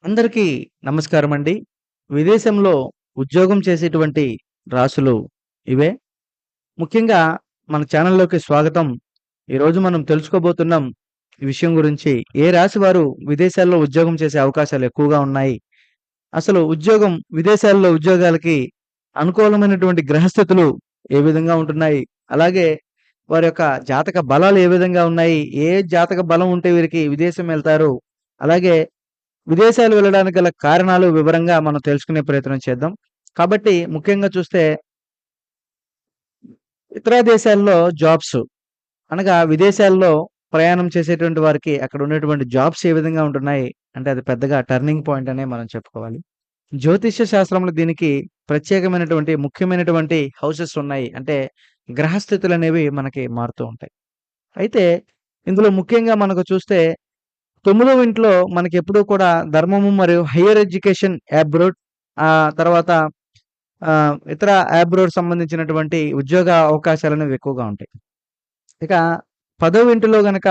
అందరికీ నమస్కారమండి. విదేశంలో ఉద్యోగం చేసేటువంటి రాసులు ఇవే. ముఖ్యంగా మన ఛానల్‌లోకి స్వాగతం. ఈరోజు మనం తెలుసుకోబోతున్నాం ఈ విషయం గురించి. ఏ రాశి వారు విదేశాల్లో ఉద్యోగం చేసే అవకాశాలు ఎక్కువగా ఉన్నాయి? అసలు విదేశాల్లో ఉద్యోగాలకి అనుకూలమైనటువంటి గ్రహస్థితులు ఏ విధంగా ఉంటున్నాయి? అలాగే వారి యొక్క జాతక బలాలు ఏ విధంగా ఉన్నాయి? ఏ జాతక బలం ఉంటే వీరికి విదేశం వెళ్తారు? అలాగే విదేశాలు వెళ్ళడానికి గల కారణాలు వివరంగా మనం తెలుసుకునే ప్రయత్నం చేద్దాం. కాబట్టి ముఖ్యంగా చూస్తే ఇతర దేశాల్లో జాబ్స్ అనగా విదేశాల్లో ప్రయాణం చేసేటువంటి వారికి అక్కడ ఉన్నటువంటి జాబ్స్ ఏ విధంగా ఉంటున్నాయి అంటే అది పెద్దగా టర్నింగ్ పాయింట్ అనే మనం చెప్పుకోవాలి. జ్యోతిష్య శాస్త్రంలో దీనికి ప్రత్యేకమైనటువంటి ముఖ్యమైనటువంటి హౌసెస్ ఉన్నాయి. అంటే గ్రహస్థితులనేవి మనకి మారుతూ ఉంటాయి. అయితే ఇందులో ముఖ్యంగా మనకు చూస్తే తొమ్మిదవ ఇంట్లో మనకెప్పుడూ కూడా ధర్మము మరియు హైయర్ ఎడ్యుకేషన్ అబ్రాడ్ తర్వాత ఇతర అబ్రాడ్ సంబంధించినటువంటి ఉద్యోగ అవకాశాలనేవి ఎక్కువగా ఉంటాయి. ఇక 10వ ఇంటిలో గనక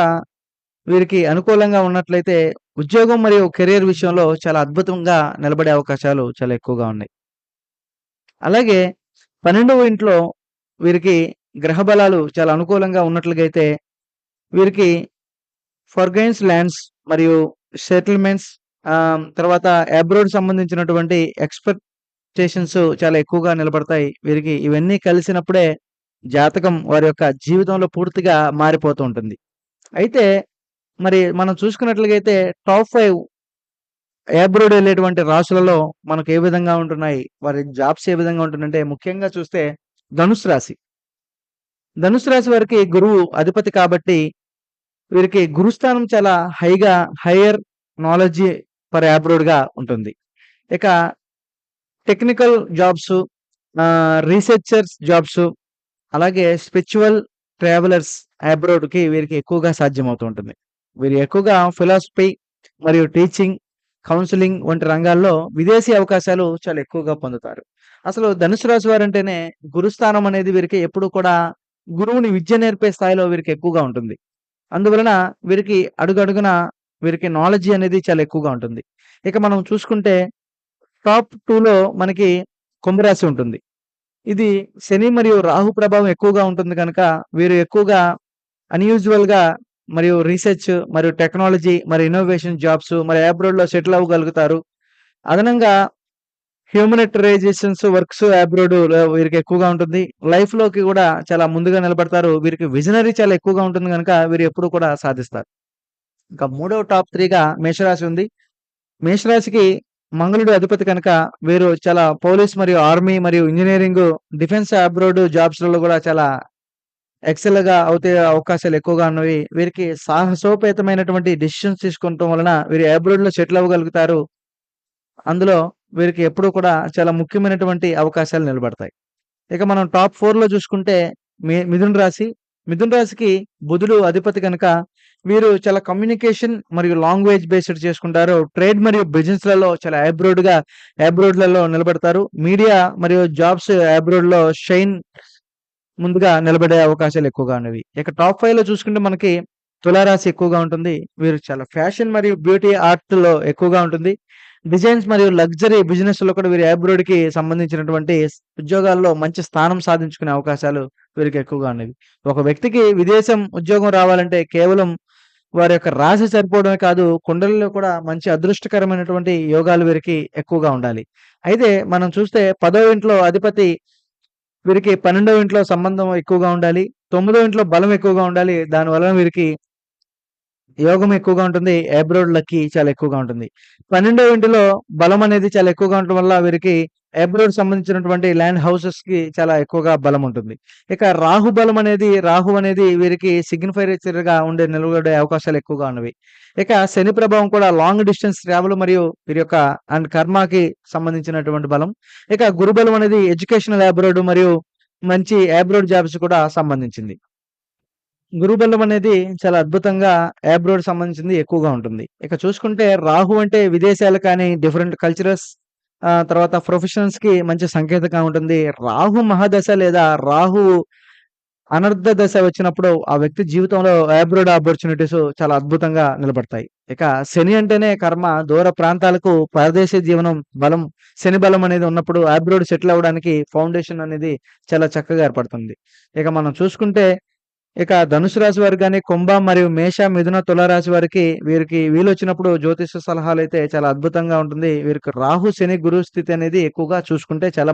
వీరికి అనుకూలంగా ఉన్నట్లయితే ఉద్యోగం మరియు కెరియర్ విషయంలో చాలా అద్భుతంగా నిలబడే అవకాశాలు చాలా ఎక్కువగా ఉన్నాయి. అలాగే 12వ ఇంట్లో వీరికి గ్రహ బలాలు చాలా అనుకూలంగా ఉన్నట్లుగా అయితే వీరికి ఫారిన్ ల్యాండ్స్ మరియు సెటిల్మెంట్స్ తర్వాత అబ్రాడ్ సంబంధించినటువంటి ఎక్స్‌పెక్టేషన్స్ చాలా ఎక్కువగా నిలబడతాయి. వీరికి ఇవన్నీ కలిసినప్పుడే జాతకం వారి యొక్క జీవితంలో పూర్తిగా మారిపోతూ ఉంటుంది. అయితే మరి మనం చూసుకున్నట్లయితే టాప్ 5 అబ్రాడ్ ఎళ్ళేటువంటి రాసులలో మనకు ఏ విధంగా ఉంటున్నాయి? వారి జాబ్స్ ఏ విధంగా ఉంటుందంటే ముఖ్యంగా చూస్తే ధనుస్సు రాశి. ధనుస్సు రాశి వారికి గురువు అధిపతి కాబట్టి వీరికి గురుస్థానం చాలా హైయర్ నాలెడ్జి ఫర్ అబ్రాడ్‌గా ఉంటుంది. ఇక టెక్నికల్ జాబ్స్, రీసెర్చర్స్ జాబ్స్, అలాగే స్పిరిచ్యువల్ ట్రావెలర్స్ అబ్రాడ్‌కి వీరికి ఎక్కువగా సాధ్యమవుతూ ఉంటుంది. వీరు ఎక్కువగా ఫిలాసఫీ మరియు టీచింగ్, కౌన్సెలింగ్ వంటి రంగాల్లో విదేశీ అవకాశాలు చాలా ఎక్కువగా పొందుతారు. అసలు ధనుసు రాశి వారంటేనే గురుస్థానం అనేది వీరికి ఎప్పుడూ కూడా గురువుని విద్య నేర్పే స్థాయిలో వీరికి ఎక్కువగా ఉంటుంది. అందువలన వీరికి అడుగడుగునా వీరికి నాలెడ్జి అనేది చాలా ఎక్కువగా ఉంటుంది. ఇక మనం చూసుకుంటే టాప్ 2లో మనకి కుంభరాశి ఉంటుంది. ఇది శని మరియు రాహు ప్రభావం ఎక్కువగా ఉంటుంది గనక వీరు ఎక్కువగా అన్‌యూజువల్‌గా మరియు రీసెర్చ్ మరియు టెక్నాలజీ మరి ఇన్నోవేషన్ జాబ్స్ మరి అబ్రాడ్‌లో సెటిల్ అవ్వగలుగుతారు. అదనంగా హ్యూమనిటరైజేషన్స్ వర్క్స్ అబ్రాడ్‌లో వీరికి ఎక్కువగా ఉంటుంది. లైఫ్‌లోకి కూడా చాలా ముందుగా నిలబడతారు. వీరికి విజనరీ చాలా ఎక్కువగా ఉంటుంది గనక వీరు ఎప్పుడు కూడా సాధిస్తారు. ఇంకా మూడవ టాప్ 3గా మేషరాశి ఉంది. మేషరాశికి మంగళుడు అధిపతి కనుక వీరు చాలా పోలీస్ మరియు ఆర్మీ మరియు ఇంజినీరింగ్, డిఫెన్స్ అబ్రాడ్ జాబ్స్‌లలో కూడా చాలా ఎక్సెల్‌గా అవుతే అవకాశాలు ఎక్కువగా ఉన్నవి. వీరికి సాహసోపేతమైనటువంటి డెసిషన్స్ తీసుకోవటం వలన వీరు అబ్రాడ్‌లో సెటిల్ అవ్వగలుగుతారు. అందులో వీరికి ఎప్పుడూ కూడా చాలా ముఖ్యమైనటువంటి అవకాశాలు నిలబడతాయి. ఇక మనం టాప్ 4లో చూసుకుంటే మిథున రాశి. మిథున రాశికి బుధుడు అధిపతి కనుక వీరు చాలా కమ్యూనికేషన్ మరియు లాంగ్వేజ్ బేస్డ్ చేసుకుంటారు. ట్రేడ్ మరియు బిజినెస్‌లలో చాలా అబ్రాడ్‌లలో నిలబడతారు. మీడియా మరియు జాబ్స్ అబ్రాడ్‌లో ముందుగా నిలబడే అవకాశాలు ఎక్కువగా ఉన్నవి. ఇక టాప్ 5లో చూసుకుంటే మనకి తులారాశి ఎక్కువగా ఉంటుంది. వీరు చాలా ఫ్యాషన్ మరియు బ్యూటీ ఆర్ట్‌లో ఎక్కువగా ఉంటుంది. డిజైన్స్ మరియు లగ్జరీ బిజినెస్‌లో కూడా వీరు అబ్రాడ్‌కి సంబంధించినటువంటి ఉద్యోగాల్లో మంచి స్థానం సాధించుకునే అవకాశాలు వీరికి ఎక్కువగా ఉన్నవి. ఒక వ్యక్తికి విదేశం ఉద్యోగం రావాలంటే కేవలం వారి యొక్క రాశి సరిపోవడమే కాదు, కుండలిలో కూడా మంచి అదృష్టకరమైనటువంటి యోగాలు వీరికి ఎక్కువగా ఉండాలి. అయితే మనం చూస్తే 10వ ఇంట్లో అధిపతి వీరికి 12వ ఇంట్లో సంబంధం ఎక్కువగా ఉండాలి. 9వ ఇంట్లో బలం ఎక్కువగా ఉండాలి. దానివలన వీరికి యోగం ఎక్కువగా ఉంటుంది. అబ్రాడ్ లక్కీ చాలా ఎక్కువగా ఉంటుంది. 12వ ఇంటిలో బలం అనేది చాలా ఎక్కువగా ఉండటం వల్ల వీరికి అబ్రాడ్ సంబంధించినటువంటి ల్యాండ్ హౌసెస్‌కి చాలా ఎక్కువగా బలం ఉంటుంది. ఇక రాహు అనేది వీరికి సిగ్నిఫైచర్‌గా నిలబడే అవకాశాలు ఎక్కువగా ఉన్నవి. ఇక శని ప్రభావం కూడా లాంగ్ డిస్టెన్స్ ట్రావెల్ మరియు వీరి యొక్క కర్మకి సంబంధించినటువంటి బలం. ఇక గురు బలం అనేది ఎడ్యుకేషనల్ అబ్రాడ్ మరియు మంచి అబ్రాడ్ జాబ్స్ కూడా సంబంధించింది. గురుబలం అనేది చాలా అద్భుతంగా అబ్రాడ్ సంబంధించింది ఎక్కువగా ఉంటుంది. ఇక చూసుకుంటే రాహు అంటే విదేశాలు కానీ, డిఫరెంట్ కల్చరల్స్ తర్వాత ప్రొఫెషన్స్‌కి మంచి సంకేతంగా ఉంటుంది. రాహు మహాదశ లేదా రాహు అనర్థ దశ వచ్చినప్పుడు ఆ వ్యక్తి జీవితంలో అబ్రాడ్ ఆపర్చునిటీస్ చాలా అద్భుతంగా నిలబడతాయి. ఇక శని అంటేనే కర్మ, దూర ప్రాంతాలకు పరదేశీ జీవనం బలం, శని బలం అనేది ఉన్నప్పుడు అబ్రాడ్ సెటిల్ అవ్వడానికి ఫౌండేషన్ అనేది చాలా చక్కగా ఏర్పడుతుంది. ఇక మనం చూసుకుంటే ఇక ధనుసు రాశి వారికి గాని, కుంభ మరియు మేష, మిథున, తుల రాశి వారికి వీరికి వీలొచ్చినప్పుడు జ్యోతిష సలహాలైతే చాలా అద్భుతంగా ఉంటుంది. వీరికి రాహు, శని, గురు స్థితి అనేది ఎక్కువగా చూసుకుంటే చాలా